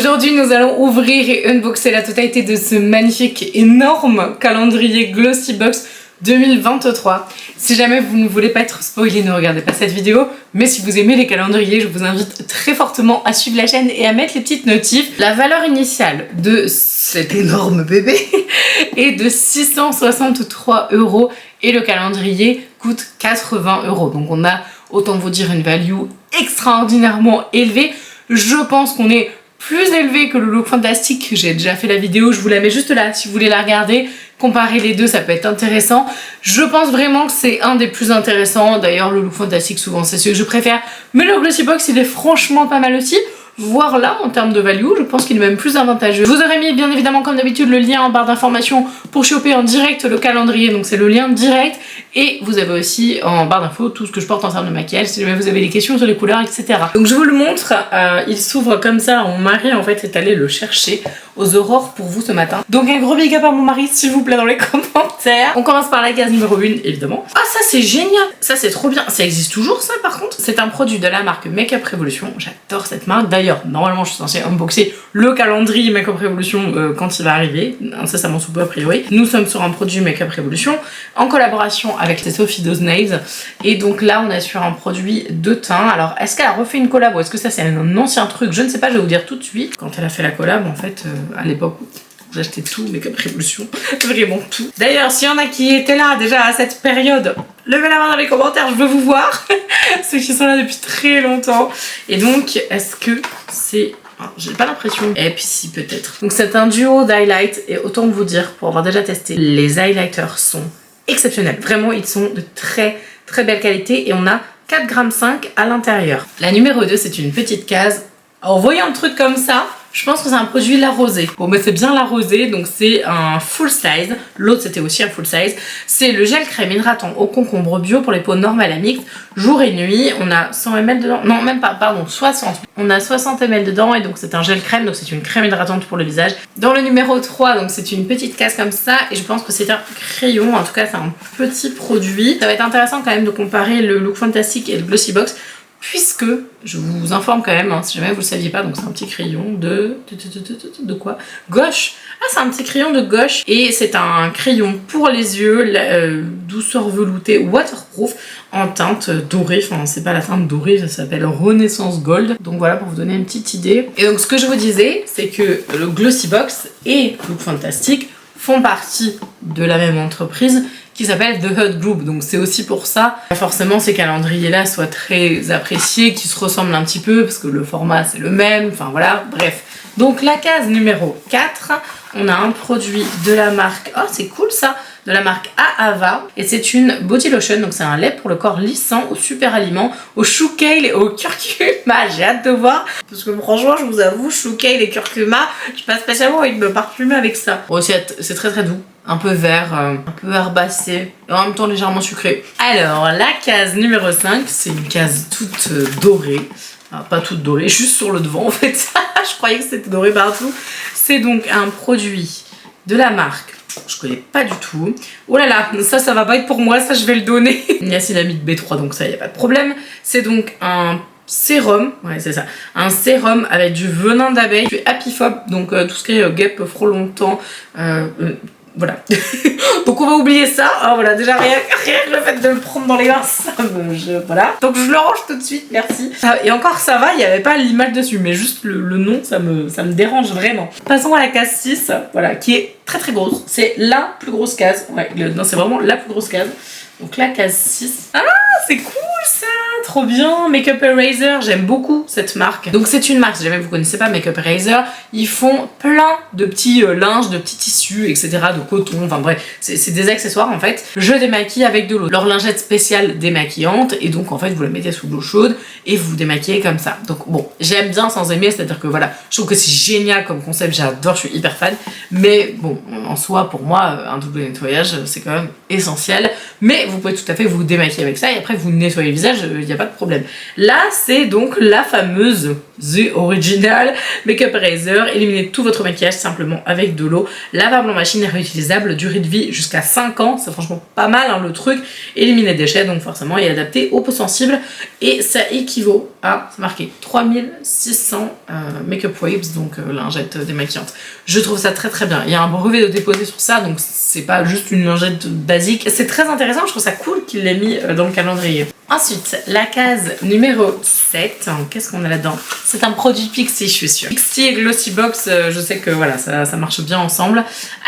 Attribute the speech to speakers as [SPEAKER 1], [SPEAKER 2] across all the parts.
[SPEAKER 1] Aujourd'hui nous allons ouvrir et unboxer la totalité de ce magnifique énorme calendrier Glossybox 2023. Si jamais vous ne voulez pas être spoilé, ne regardez pas cette vidéo, mais si vous aimez les calendriers, je vous invite très fortement à suivre la chaîne et à mettre les petites notifs. La valeur initiale de cet énorme bébé est de 663 € et le calendrier coûte 80 €. Donc on a, autant vous dire, une value extraordinairement élevée. Je pense qu'on est plus élevé que le look fantastique. J'ai déjà fait la vidéo, je vous la mets juste là si vous voulez la regarder. Comparer les deux, ça peut être intéressant. Je pense vraiment que c'est un des plus intéressants. D'ailleurs, le look fantastique, souvent, c'est celui que je préfère. Mais le Glossybox, il est franchement pas mal aussi. Voire là, en termes de value, je pense qu'il est même plus avantageux. Je vous aurais mis, bien évidemment, comme d'habitude, le lien en barre d'informations pour choper en direct le calendrier. Donc, c'est le lien direct. Et vous avez aussi en barre d'infos tout ce que je porte en termes de maquillage, si jamais vous avez des questions sur les couleurs, etc. Donc, je vous le montre. Il s'ouvre comme ça. Mon mari, en fait, est allé le chercher aux aurores pour vous ce matin. Donc, un gros big up à mon mari, s'il vous plaît, dans les commentaires. On commence par la case numéro 1, évidemment. Ah, ça, c'est génial. Ça, c'est trop bien. Ça existe toujours, ça, par contre. C'est un produit de la marque Makeup Revolution. J'adore cette marque. D'ailleurs, normalement, je suis censée unboxer le calendrier Makeup Revolution quand il va arriver. Incessamment sous peu, a priori. Nous sommes sur un produit Makeup Revolution en collaboration avec les Sophie Dose Nails. Et donc là, on est sur un produit de teint. Alors, est-ce qu'elle a refait une collab ou est-ce que ça, c'est un ancien truc? Je ne sais pas, je vais vous dire tout de suite. Quand elle a fait la collab, en fait, à l'époque, j'achetais tout Makeup Revolution. Vraiment tout. D'ailleurs, s'il y en a qui étaient là déjà à cette période, levez la main dans les commentaires, je veux vous voir. Ceux qui sont là depuis très longtemps. Et donc, est-ce que c'est... J'ai pas l'impression. Et puis si, peut-être. Donc c'est un duo d'highlight. Et autant vous dire, pour avoir déjà testé, les highlighters sont exceptionnels. Vraiment, ils sont de très très belle qualité. Et on a 4,5 g à l'intérieur. La numéro 2, c'est une petite case. En voyant le truc comme ça, je pense que c'est un produit La Rosée. Bon, mais c'est bien La Rosée, donc c'est un full size. L'autre, c'était aussi un full size. C'est le gel crème hydratant au concombre bio pour les peaux normales à mixte, jour et nuit. On a 100 ml dedans. Non, même pas, pardon, 60. On a 60 ml dedans et donc c'est un gel crème, donc c'est une crème hydratante pour le visage. Dans le numéro 3, donc c'est une petite case comme ça et je pense que c'est un crayon. En tout cas, c'est un petit produit. Ça va être intéressant quand même de comparer le look fantastique et le Glossybox. Puisque, je vous informe quand même, hein, si jamais vous le saviez pas, donc c'est un petit crayon de quoi? Gauche. Ah, c'est un petit crayon de gauche. Et c'est un crayon pour les yeux, douceur veloutée, waterproof, en teinte dorée. Enfin, c'est pas la teinte dorée, ça s'appelle Renaissance Gold. Donc voilà, pour vous donner une petite idée. Et donc ce que je vous disais, c'est que le Glossybox et Look Fantastic font partie de la même entreprise qui s'appelle The Hut Group. Donc c'est aussi pour ça, forcément, ces calendriers-là soient très appréciés, qui se ressemblent un petit peu, parce que le format c'est le même, enfin voilà, bref. Donc la case numéro 4, on a un produit de la marque, oh c'est cool ça, de la marque Ahava, et c'est une body lotion, donc c'est un lait pour le corps lissant au super aliment, au chou kale et au curcuma. J'ai hâte de voir, parce que franchement je vous avoue, chou kale et curcuma, je passe spécialement envie de me parfumer avec ça. Bon, c'est très très doux, un peu vert, un peu herbacé, et en même temps légèrement sucré. Alors la case numéro 5, c'est une case toute dorée. Ah, pas toute dorée, juste sur le devant en fait. Je croyais que c'était doré partout. C'est donc un produit de la marque, je connais pas du tout. Oh là là, ça va pas être pour moi, ça je vais le donner. Niacinamide B3, donc ça y a pas de problème. C'est donc un sérum, ouais c'est ça, un sérum avec du venin d'abeille. Je suis apiphobe, donc tout ce qui est guêpe, frelon longtemps, voilà. Donc on va oublier ça. Oh, voilà, déjà rien que le fait de le prendre dans les mains, ça me... voilà. Donc je le range tout de suite, merci. Et encore ça va, il n'y avait pas l'image dessus, mais juste le nom, ça me dérange vraiment. Passons à la case 6, voilà, qui est très très grosse. C'est la plus grosse case. Ouais, non, c'est vraiment la plus grosse case. Donc la case 6. Ah, c'est cool ça, trop bien. Makeup Eraser, j'aime beaucoup cette marque. Donc c'est une marque, si jamais vous connaissez pas Makeup Eraser, ils font plein de petits linges, de petits tissus, etc. de coton, enfin bref, c'est des accessoires en fait. Je démaquille avec de l'eau. Leur lingette spéciale démaquillante, et donc en fait vous la mettez sous l'eau chaude et vous démaquillez comme ça. Donc bon, j'aime bien sans aimer, c'est à dire que voilà, je trouve que c'est génial comme concept, j'adore, je suis hyper fan. Mais bon, en soi pour moi, un double nettoyage c'est quand même essentiel. Mais vous pouvez tout à fait vous démaquiller avec ça et après vous nettoyez le visage, il n'y a pas de problème. Là, c'est donc la fameuse The Original Makeup Eraser. Éliminez tout votre maquillage simplement avec de l'eau. Lavable en machine et réutilisable, durée de vie jusqu'à 5 ans. C'est franchement pas mal hein, le truc. Éliminer déchets, donc forcément, il est adapté aux peaux sensibles. Et ça équivaut à, c'est marqué, 3600 Makeup Wipes, donc lingette démaquillante. Je trouve ça très très bien. Il y a un brevet de déposé sur ça, donc c'est pas juste une lingette basique. C'est très intéressant, je trouve ça cool qu'il l'ait mis dans le calendrier. Ensuite, la case numéro 7. Qu'est-ce qu'on a là-dedans? C'est un produit Pixi, je suis sûre. Pixi et Glossybox, je sais que voilà, ça marche bien ensemble.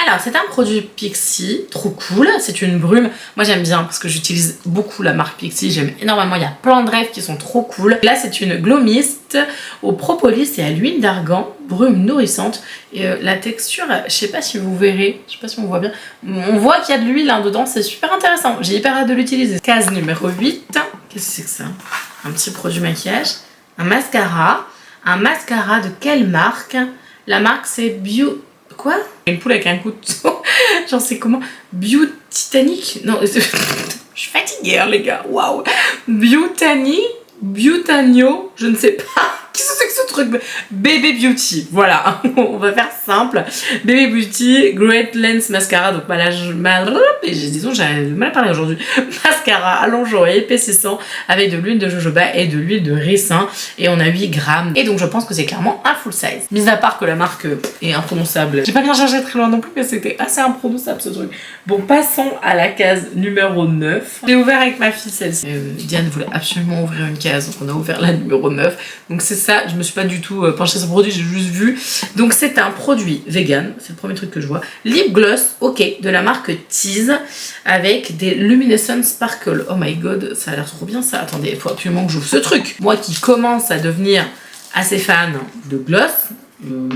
[SPEAKER 1] Alors, c'est un produit Pixi, trop cool. C'est une brume. Moi, j'aime bien parce que j'utilise beaucoup la marque Pixi. J'aime énormément. Il y a plein de rêves qui sont trop cool. Là, c'est une glow mist au propolis et à l'huile d'argan. Brume nourrissante. Et la texture, je sais pas si vous verrez. Je sais pas si on voit bien. On voit qu'il y a de l'huile hein, dedans. C'est super intéressant. J'ai hyper hâte de l'utiliser. Case numéro 8. Qu'est-ce que c'est que ça? Un petit produit maquillage. Un mascara. Un mascara de quelle marque? La marque c'est Quoi? Une poule avec un couteau. Genre c'est comment? Titanic? Non, je suis fatiguée hein, les gars. Waouh. Butanio, je ne sais pas. Qu'est-ce que c'est que ce truc? Baby Beauty, voilà, on va faire simple. Baby Beauty, Great Lens Mascara, donc disons j'ai mal à parler aujourd'hui. Mascara allongeant et épaississant avec de l'huile de jojoba et de l'huile de ricin. Et on a 8 grammes. Et donc je pense que c'est clairement un full size. Mis à part que la marque est imprononçable. J'ai pas bien cherché très loin non plus, mais c'était assez imprononçable ce truc. Bon, passons à la case numéro 9. J'ai ouvert avec ma fille celle-ci. Diane voulait absolument ouvrir une case, donc on a ouvert la numéro 9. Donc c'est ça, je me suis pas du tout penchée sur ce produit, j'ai juste vu. Donc c'est un produit vegan, c'est le premier truc que je vois. Lip gloss, ok, de la marque Tease, avec des luminescent sparkle. Oh my god, ça a l'air trop bien ça. Attendez, il faut absolument que j'ouvre ce truc. Moi qui commence à devenir assez fan de gloss,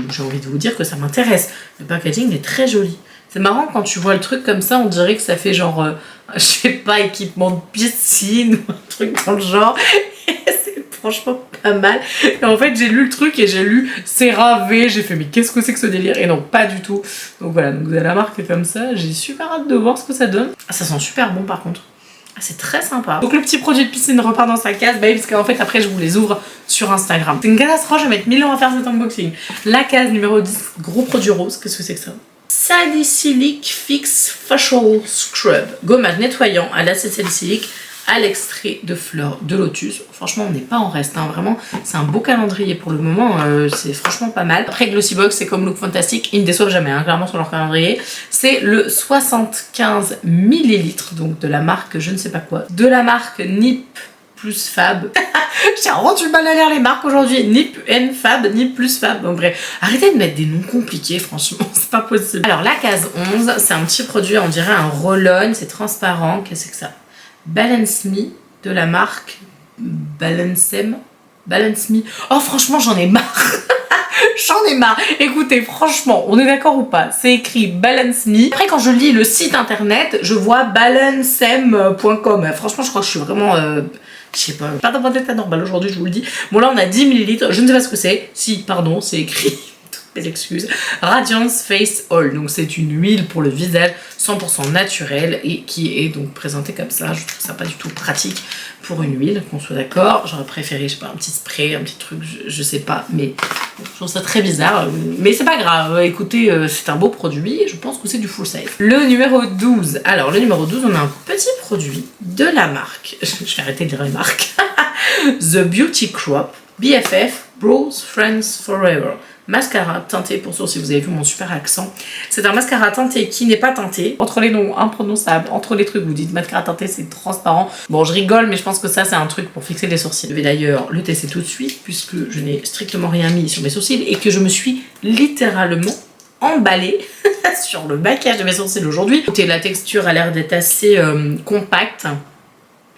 [SPEAKER 1] j'ai envie de vous dire que ça m'intéresse. Le packaging est très joli. C'est marrant quand tu vois le truc comme ça, on dirait que ça fait genre, je sais pas, équipement de piscine ou un truc dans le genre. C'est franchement pas mal. Et en fait, j'ai lu le truc et j'ai lu CeraVe. J'ai fait, mais qu'est-ce que c'est que ce délire? Et non, pas du tout. Donc voilà, donc vous avez la marque comme ça. J'ai super hâte de voir ce que ça donne. Ah, ça sent super bon par contre. Ah, c'est très sympa. Donc le petit produit de piscine repart dans sa case, parce qu'en fait après je vous les ouvre sur Instagram. C'est une catastrophe, je vais mettre 1000 ans à faire cet unboxing. La case numéro 10, gros produit rose, qu'est-ce que c'est que ça? Salicylic Fix Facial Scrub. Gommage nettoyant à l'acide salicylique à l'extrait de fleurs de lotus. Franchement, on n'est pas en reste, hein. Vraiment, c'est un beau calendrier pour le moment, c'est franchement pas mal. Après, Glossybox, c'est comme Look Fantastic, ils ne déçoivent jamais, hein, clairement sur leur calendrier. C'est le 75 ml, donc de la marque, je ne sais pas quoi, de la marque Nip plus Fab. J'ai vraiment du mal à lire les marques aujourd'hui. Nip N Fab, Nip plus Fab. Bon bref, arrêtez de mettre des noms compliqués, franchement, c'est pas possible. Alors la case 11, c'est un petit produit, on dirait un roll-on, c'est transparent. Qu'est-ce que c'est que ça? Balance Me de la marque Balance Me. Oh franchement, j'en ai marre. J'en ai marre. Écoutez, franchement, on est d'accord ou pas? C'est écrit Balance Me. Après, quand je lis le site internet, je vois balancem.com. Franchement, je crois que je suis vraiment... je sais pas, pas dans mon état normal aujourd'hui, je vous le dis. Bon là, on a 10 ml. Je ne sais pas ce que c'est. Si, pardon, c'est écrit... Mes excuses. Radiance Face Oil. Donc c'est une huile pour le visage 100% naturelle et qui est donc présentée comme ça. Je trouve ça pas du tout pratique pour une huile, qu'on soit d'accord. J'aurais préféré, je sais pas, un petit spray, un petit truc, je sais pas, mais je trouve ça très bizarre. Mais c'est pas grave, écoutez, c'est un beau produit et je pense que c'est du full size. Le numéro 12. Alors, le numéro 12, on a un petit produit de la marque. Je vais arrêter de dire les marques. The Beauty Crop BFF Brows Friends Forever. Mascara teinté pour sourcils, vous avez vu mon super accent. C'est un mascara teinté qui n'est pas teinté. Entre les noms imprononçables, entre les trucs, vous dites mascara teinté, c'est transparent. Bon, je rigole, mais je pense que ça, c'est un truc pour fixer les sourcils. Je vais d'ailleurs le tester tout de suite, puisque je n'ai strictement rien mis sur mes sourcils et que je me suis littéralement emballée sur le maquillage de mes sourcils aujourd'hui. Écoutez, la texture a l'air d'être assez compacte.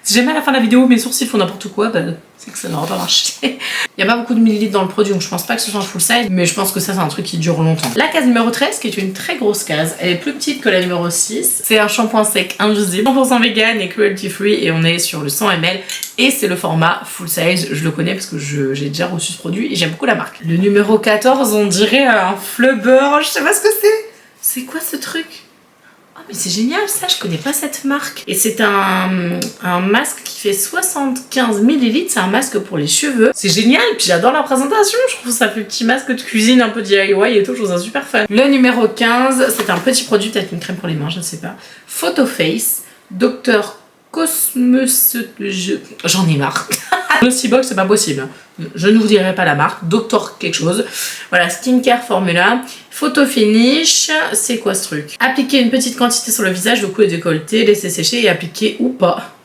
[SPEAKER 1] Si jamais à la fin de la vidéo mes sourcils font n'importe quoi, bah, c'est que ça n'aura pas marché. Il n'y a pas beaucoup de millilitres dans le produit, donc je pense pas que ce soit un full size, mais je pense que ça c'est un truc qui dure longtemps. La case numéro 13, qui est une très grosse case, elle est plus petite que la numéro 6. C'est un shampoing sec invisible, 100% vegan et cruelty free, et on est sur le 100 ml, et c'est le format full size. Je le connais parce que j'ai déjà reçu ce produit et j'aime beaucoup la marque. Le numéro 14, on dirait un flubber, je sais pas ce que c'est. C'est quoi ce truc? Oh mais c'est génial ça, je connais pas cette marque. Et c'est un masque qui fait 75 ml, c'est un masque pour les cheveux. C'est génial, puis j'adore la présentation, je trouve ça fait petit masque de cuisine un peu DIY et tout, je trouve ça super fun. Le numéro 15, c'est un petit produit, peut-être une crème pour les mains, je ne sais pas. Photoface, Dr Cosmos, j'en ai marre. Glossybox, c'est pas possible. Je ne vous dirai pas la marque. Doctor quelque chose. Voilà, Skincare Formula. Photo Finish. C'est quoi ce truc? Appliquer une petite quantité sur le visage, le cou et décolleté, laisser sécher et appliquer ou pas.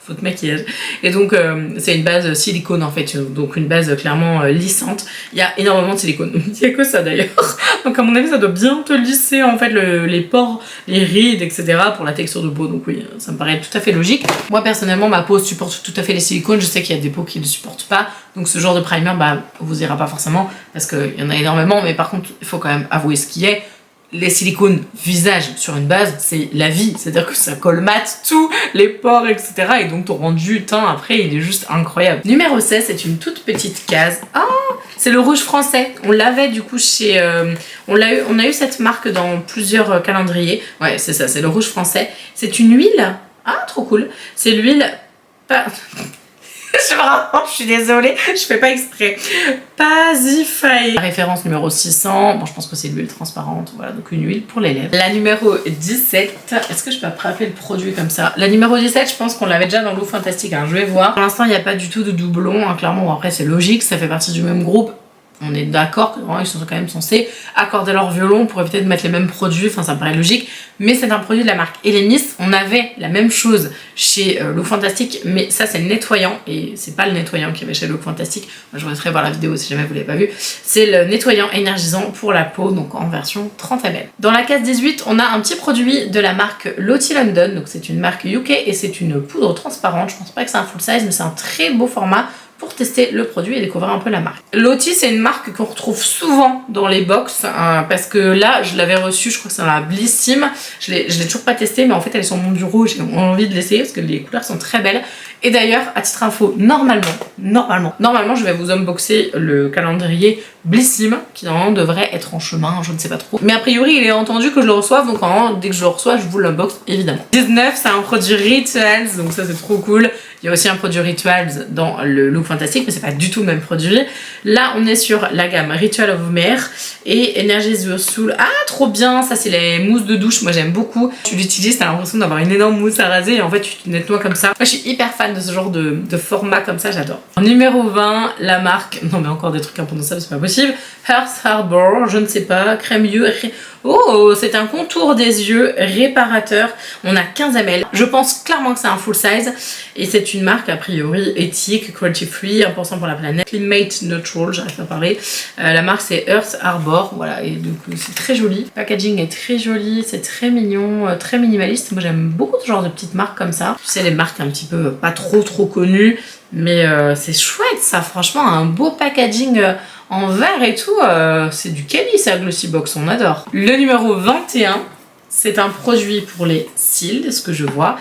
[SPEAKER 1] Faute maquillage. Et donc c'est une base silicone en fait, donc une base clairement lissante. Il y a énormément de silicone, il n'y a que ça d'ailleurs. Donc à mon avis ça doit bien te lisser en fait les pores, les rides, etc. pour la texture de peau. Donc oui, ça me paraît tout à fait logique. Moi personnellement ma peau supporte tout à fait les silicones, je sais qu'il y a des peaux qui ne supportent pas. Donc ce genre de primer bah vous ira pas forcément parce qu'il y en a énormément, mais par contre il faut quand même avouer ce qui est. Les silicones visage sur une base, c'est la vie, c'est-à-dire que ça colmate tous les pores, etc. Et donc ton rendu teint après, il est juste incroyable. Numéro 16, c'est une toute petite case. Oh, c'est le rouge français. On l'avait du coup chez... on a eu cette marque dans plusieurs calendriers. Ouais, c'est ça, c'est le rouge français. C'est une huile. Ah, trop cool. C'est l'huile... Pas... je suis désolée, je fais pas exprès. Pasify. La référence numéro 600, bon je pense que c'est l'huile transparente, voilà, donc une huile pour les lèvres. La numéro 17, est-ce que je peux rappeler le produit comme ça? La numéro 17, je pense qu'on l'avait déjà dans l'eau fantastique, hein, je vais voir. Pour l'instant il n'y a pas du tout de doublon, hein, clairement, bon, après c'est logique, ça fait partie du même groupe. On est d'accord qu'ils sont quand même censés accorder leur violon pour éviter de mettre les mêmes produits, enfin ça me paraît logique, mais c'est un produit de la marque Elemis. On avait la même chose chez Look Fantastic, mais ça c'est le nettoyant, et c'est pas le nettoyant qu'il y avait chez Look Fantastic. Moi je vous laisserai voir la vidéo si jamais vous l'avez pas vu. C'est le nettoyant énergisant pour la peau, donc en version 30 ml. Dans la case 18, on a un petit produit de la marque Lottie London, donc c'est une marque UK et c'est une poudre transparente. Je pense pas que c'est un full size, mais c'est un très beau format pour tester le produit et découvrir un peu la marque. Lottie, c'est une marque qu'on retrouve souvent dans les box, parce que là, je l'avais reçue, je crois que c'est dans la Blissim. Je l'ai toujours pas testé, mais en fait, elle est sur mon bureau, j'ai envie de l'essayer parce que les couleurs sont très belles. Et d'ailleurs, à titre info, normalement, je vais vous unboxer le calendrier Blissim, qui normalement devrait être en chemin, je ne sais pas trop. Mais a priori, il est entendu que je le reçoive, donc dès que je le reçois, je vous l'unbox, évidemment. 19, c'est un produit Rituals, donc ça c'est trop cool. Il y a aussi un produit Rituals dans le Look Fantastic, mais c'est pas du tout le même produit. Là, on est sur la gamme Ritual of Mer et Energize Your Soul. Ah, trop bien, ça c'est les mousses de douche, moi j'aime beaucoup. Tu l'utilises, t'as l'impression d'avoir une énorme mousse à raser et en fait tu te nettoies comme ça. Moi je suis hyper fan de ce genre de format comme ça, j'adore. En numéro 20, la marque, non mais encore des trucs imprononçables, c'est pas possible. Earth Harbor, je ne sais pas, crème yeux. Oh, c'est un contour des yeux réparateur. On a 15 ml. Je pense clairement que c'est un full size et c'est une marque a priori éthique, cruelty free, 1% pour la planète, climate neutral, j'arrive pas à parler. La marque c'est Earth Harbor, voilà, et donc c'est très joli. Le packaging est très joli, c'est très mignon, très minimaliste. Moi j'aime beaucoup ce genre de petites marques comme ça. Tu sais, les marques un petit peu pas trop connues, mais c'est chouette ça, franchement, un beau packaging. En verre et tout, c'est du Kelly ça, Glossybox, on adore. Le numéro 21, c'est un produit pour les cils, de ce que je vois.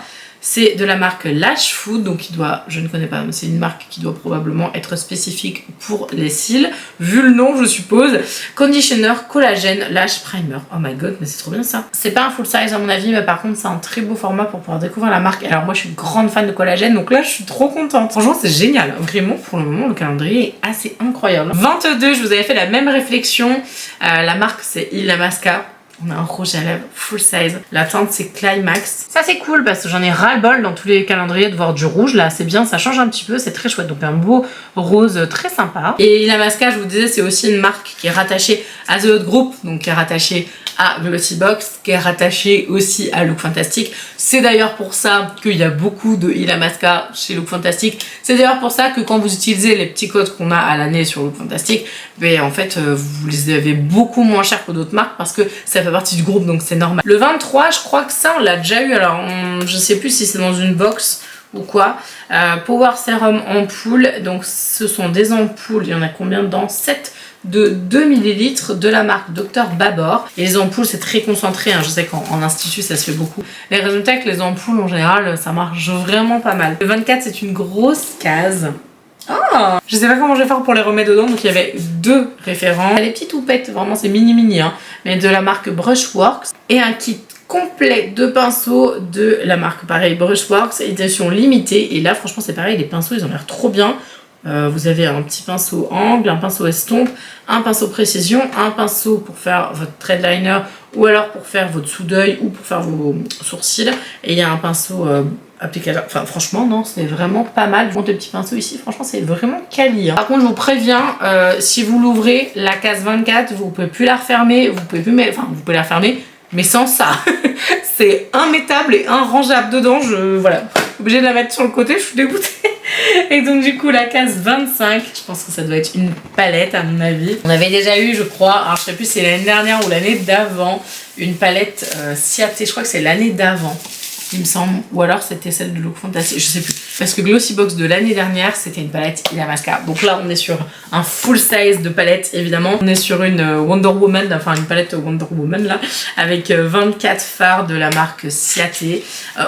[SPEAKER 1] C'est de la marque Lash Food, donc il doit, je ne connais pas, mais c'est une marque qui doit probablement être spécifique pour les cils, vu le nom je suppose. Conditioner, collagène, lash primer. Oh my god, mais c'est trop bien ça. C'est pas un full size à mon avis, mais par contre c'est un très beau format pour pouvoir découvrir la marque. Alors moi je suis une grande fan de collagène, donc là je suis trop contente. Franchement c'est génial, vraiment pour le moment le calendrier est assez incroyable. 22, je vous avais fait la même réflexion. La marque c'est Illamasqua. On a un rouge à lèvres full size. La teinte c'est Climax. Ça c'est cool parce que j'en ai ras-le-bol dans tous les calendriers de voir du rouge. Là c'est bien, ça change un petit peu, c'est très chouette. Donc un beau rose très sympa. Et Illamasqua, je vous disais, c'est aussi une marque qui est rattachée à The Hot Group, donc qui est rattachée à Glossybox, qui est rattachée aussi à Look Fantastic. C'est d'ailleurs pour ça qu'il y a beaucoup de Illamasqua chez Look Fantastic. C'est d'ailleurs pour ça que quand vous utilisez les petits codes qu'on a à l'année sur Look Fantastic, ben en fait vous les avez beaucoup moins cher que d'autres marques parce que ça fait partie du groupe, donc c'est normal. Le 23, je crois que ça on l'a déjà eu, alors je sais plus si c'est dans une box ou quoi. Power Serum ampoule, donc ce sont des ampoules, il y en a combien dedans? 7 de 2 ml de la marque Dr Babor. Et les ampoules c'est très concentré, hein. Je sais qu'en institut ça se fait beaucoup. Les résultats avec les ampoules en général ça marche vraiment pas mal. Le 24 c'est une grosse case. Oh, je sais pas comment je vais faire pour les remettre dedans, donc il y avait deux référents. Les petites houpettes, vraiment c'est mini hein, mais de la marque Brushworks. Et un kit complet de pinceaux de la marque pareil Brushworks, édition limitée. Et là franchement c'est pareil, les pinceaux ils ont l'air trop bien. Vous avez un petit pinceau angle, un pinceau estompe, un pinceau précision, un pinceau pour faire votre thread liner ou alors pour faire votre sous-d'œil ou pour faire vos sourcils. Et il y a un pinceau applicateur. Enfin franchement non, c'est vraiment pas mal. Je monte le petit pinceau ici, franchement c'est vraiment quali. Hein. Par contre je vous préviens, si vous l'ouvrez, la case 24, vous pouvez plus la refermer, vous pouvez plus mettre, enfin vous pouvez la fermer, mais sans ça. C'est immétable et rangeable dedans. Voilà, obligée de la mettre sur le côté, je suis dégoûtée. Et donc du coup la case 25, je pense que ça doit être une palette à mon avis. On avait déjà eu je crois, alors je sais plus si c'est l'année dernière ou l'année d'avant, une palette Ciaté, je crois que c'est l'année d'avant il me semble, ou alors c'était celle de Look Fantastic, je sais plus. Parce que Glossybox de l'année dernière c'était une palette Illamasqua. Donc là on est sur un full size de palette évidemment. On est sur une Wonder Woman, enfin une palette Wonder Woman là, avec 24 fards de la marque Ciaté.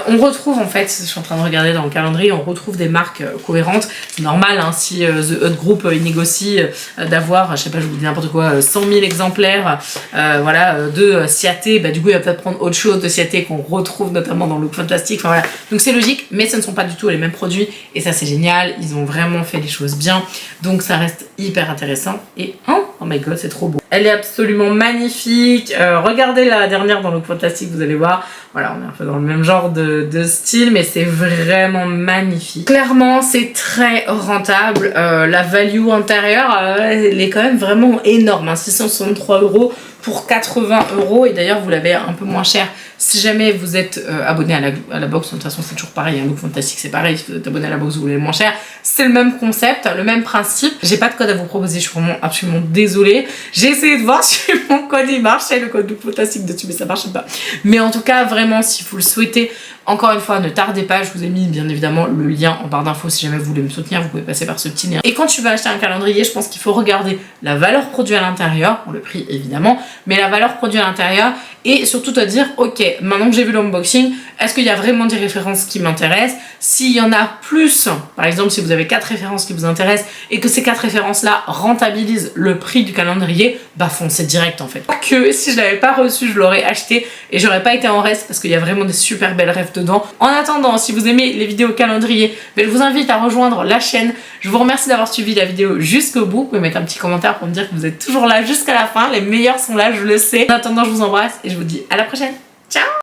[SPEAKER 1] On retrouve en fait, je suis en train de regarder dans le calendrier, on retrouve des marques cohérentes. C'est normal hein, si The Hut Group il négocie d'avoir, je sais pas, je vous dis n'importe quoi, 100 000 exemplaires voilà, de Ciaté, bah du coup il va peut-être prendre autre chose de Ciaté qu'on retrouve notamment dans le Fantastique, enfin voilà, donc c'est logique, mais ce ne sont pas du tout les mêmes produits et ça c'est génial, ils ont vraiment fait les choses bien, donc ça reste hyper intéressant. Et oh my god c'est trop beau, elle est absolument magnifique. Regardez la dernière dans Look Fantastique, vous allez voir, voilà on est un peu dans le même genre de style, mais c'est vraiment magnifique. Clairement c'est très rentable, la value intérieure elle est quand même vraiment énorme, hein, 663 € pour 80 €, et d'ailleurs vous l'avez un peu moins cher si jamais vous êtes abonné à la box. De toute façon c'est toujours pareil, un Look Fantastique c'est pareil, si vous êtes abonné à la box vous voulez le moins cher, c'est le même concept, le même principe. J'ai pas de code à vous proposer, je suis vraiment absolument désolée, j'ai essayé de voir si mon code il marchait, le code Look Fantastique dessus, mais ça marche pas. Mais en tout cas vraiment si vous le souhaitez, encore une fois ne tardez pas, je vous ai mis bien évidemment le lien en barre d'infos si jamais vous voulez me soutenir, vous pouvez passer par ce petit lien. Et quand tu vas acheter un calendrier, je pense qu'il faut regarder la valeur produit à l'intérieur, le prix évidemment, mais la valeur produit à l'intérieur, et surtout te dire ok, maintenant que j'ai vu l'unboxing, est-ce qu'il y a vraiment des références qui m'intéressent? S'il y en a plus, par exemple si vous avez 4 références qui vous intéressent et que ces 4 références là rentabilisent le prix du calendrier, bah foncez direct en fait. Que si je l'avais pas reçu, je l'aurais acheté et j'aurais pas été en reste parce qu'il y a vraiment des super belles rêves dedans. En attendant, si vous aimez les vidéos calendrier, je vous invite à rejoindre la chaîne. Je vous remercie d'avoir suivi la vidéo jusqu'au bout. Vous pouvez mettre un petit commentaire pour me dire que vous êtes toujours là jusqu'à la fin. Les meilleurs sont là, je le sais. En attendant, je vous embrasse et je vous dis à la prochaine. Ciao!